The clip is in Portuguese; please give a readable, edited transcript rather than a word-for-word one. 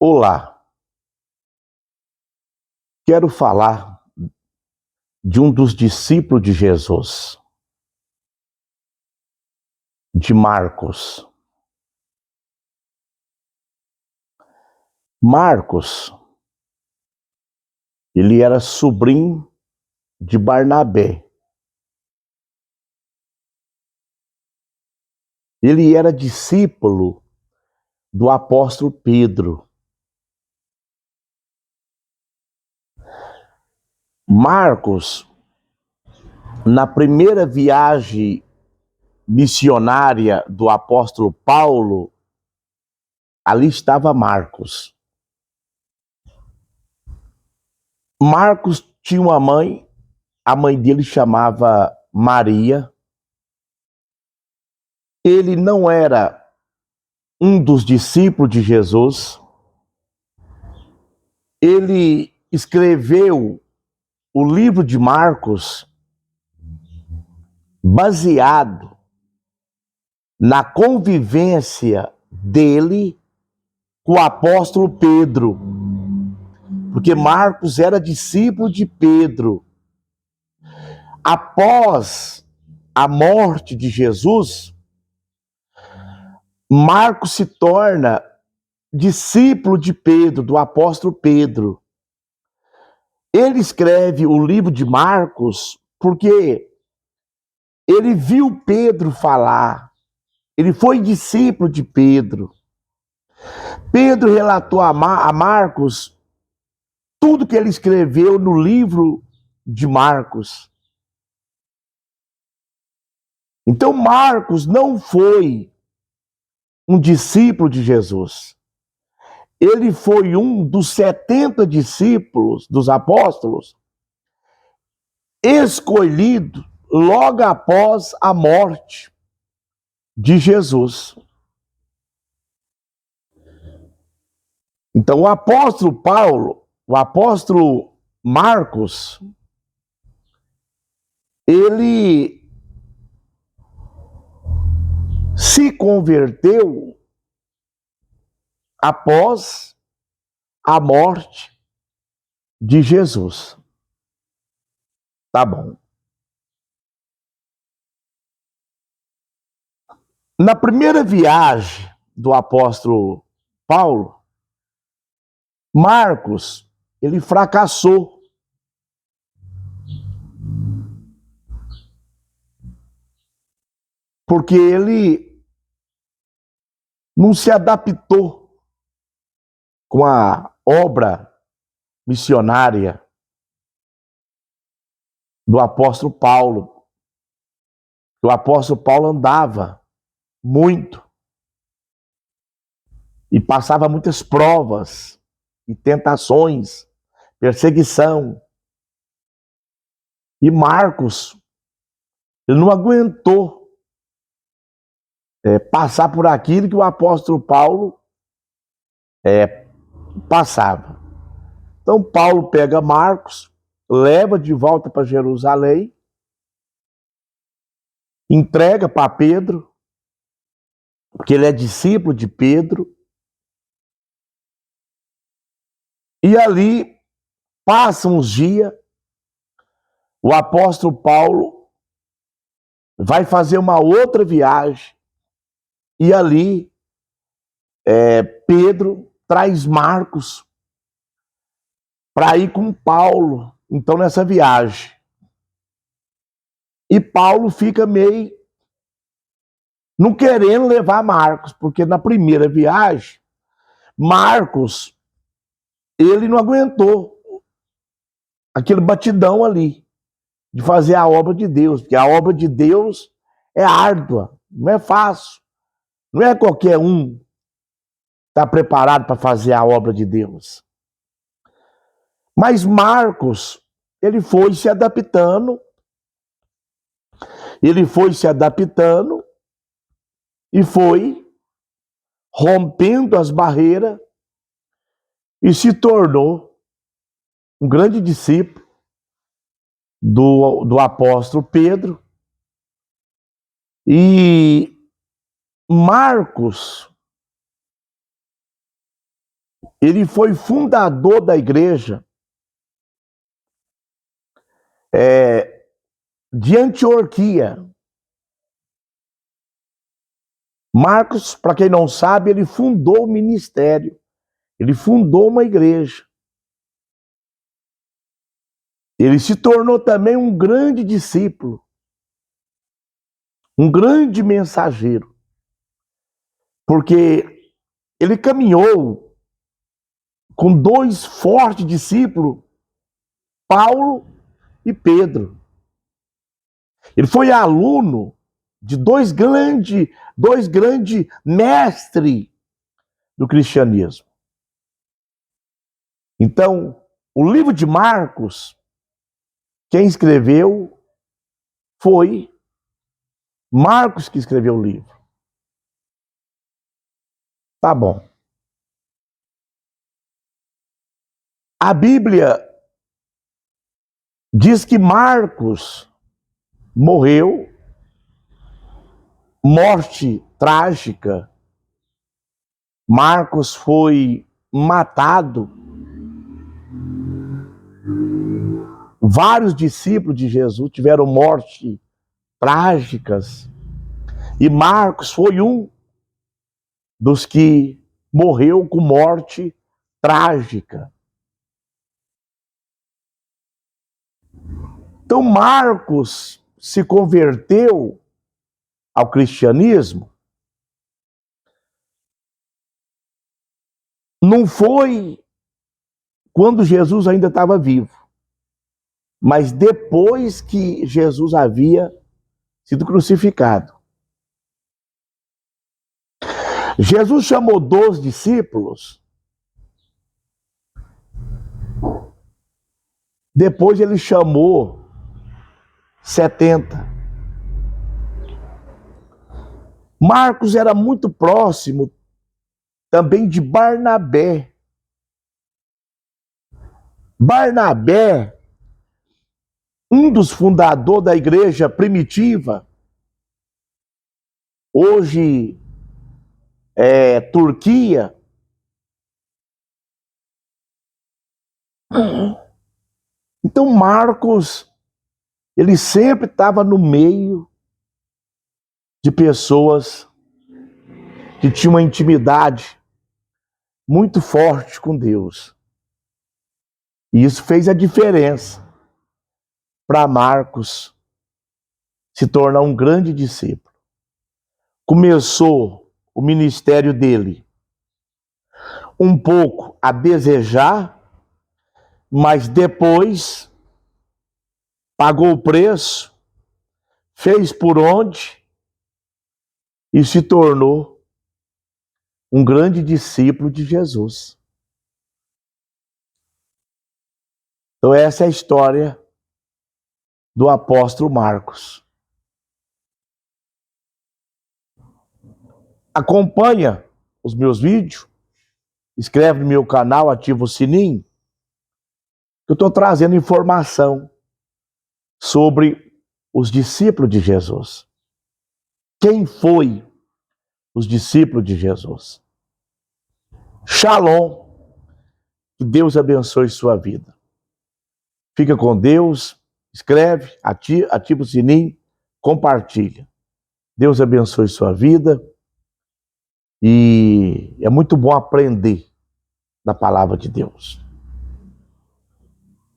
Olá, quero falar de um dos discípulos de Jesus, de Marcos. Marcos, ele era sobrinho de Barnabé. Ele era discípulo do apóstolo Pedro. Marcos, na primeira viagem missionária do apóstolo Paulo, ali estava Marcos. Marcos tinha uma mãe, a mãe dele chamava Maria. Ele não era um dos discípulos de Jesus. Ele escreveu o livro de Marcos baseado na convivência dele com o apóstolo Pedro, porque Marcos era discípulo de Pedro. Após a morte de Jesus, Marcos se torna discípulo de Pedro, do apóstolo Pedro. Ele escreve o livro de Marcos porque ele viu Pedro falar. Ele foi discípulo de Pedro. Pedro relatou a Marcos tudo que ele escreveu no livro de Marcos. Então, Marcos não foi um discípulo de Jesus. Ele foi um dos 70 discípulos dos apóstolos, escolhido logo após a morte de Jesus. Então, o apóstolo Paulo, o apóstolo Marcos, ele se converteu após a morte de Jesus. Tá bom. Na primeira viagem do apóstolo Paulo, Marcos, ele fracassou. Porque ele não se adaptou com a obra missionária do apóstolo Paulo. O apóstolo Paulo andava muito e passava muitas provas e tentações, perseguição. E Marcos, ele não aguentou passar por aquilo que o apóstolo Paulo passava. Então Paulo pega Marcos, leva de volta para Jerusalém, entrega para Pedro, porque ele é discípulo de Pedro, e ali passam os dias, o apóstolo Paulo vai fazer uma outra viagem, e ali Pedro traz Marcos para ir com Paulo, então nessa viagem. E Paulo fica meio não querendo levar Marcos, porque na primeira viagem, Marcos, ele não aguentou aquele batidão ali, de fazer a obra de Deus, porque a obra de Deus é árdua, não é fácil. Não é qualquer um está preparado para fazer a obra de Deus. Mas Marcos, ele foi se adaptando, e foi rompendo as barreiras e se tornou um grande discípulo do apóstolo Pedro. E Marcos, Ele foi fundador da igreja de Antioquia. Marcos, para quem não sabe, ele fundou o ministério. Ele fundou uma igreja. Ele se tornou também um grande discípulo, um grande mensageiro, porque ele caminhou com dois fortes discípulos, Paulo e Pedro. Ele foi aluno de dois grandes mestres do cristianismo. Então, o livro de Marcos, quem escreveu foi Marcos que escreveu o livro. Tá bom. A Bíblia diz que Marcos morreu, morte trágica. Marcos foi matado. Vários discípulos de Jesus tiveram morte trágicas. E Marcos foi um dos que morreu com morte trágica. Então Marcos se converteu ao cristianismo. Não foi quando Jesus ainda estava vivo, mas depois que Jesus havia sido crucificado. Jesus chamou 12 discípulos, depois ele chamou 70. Marcos era muito próximo também de Barnabé. Barnabé, um dos fundadores da igreja primitiva, hoje Turquia. Então Marcos, ele sempre estava no meio de pessoas que tinham uma intimidade muito forte com Deus. E isso fez a diferença para Marcos se tornar um grande discípulo. Começou o ministério dele um pouco a desejar, mas depois pagou o preço, fez por onde e se tornou um grande discípulo de Jesus. Então essa é a história do apóstolo Marcos. Acompanha os meus vídeos, inscreve no meu canal, ativa o sininho, que eu estou trazendo informação sobre os discípulos de Jesus. Quem foi os discípulos de Jesus? Shalom. Que Deus abençoe sua vida. Fica com Deus, escreve, ativa o sininho, compartilha. Deus abençoe sua vida. E é muito bom aprender da palavra de Deus.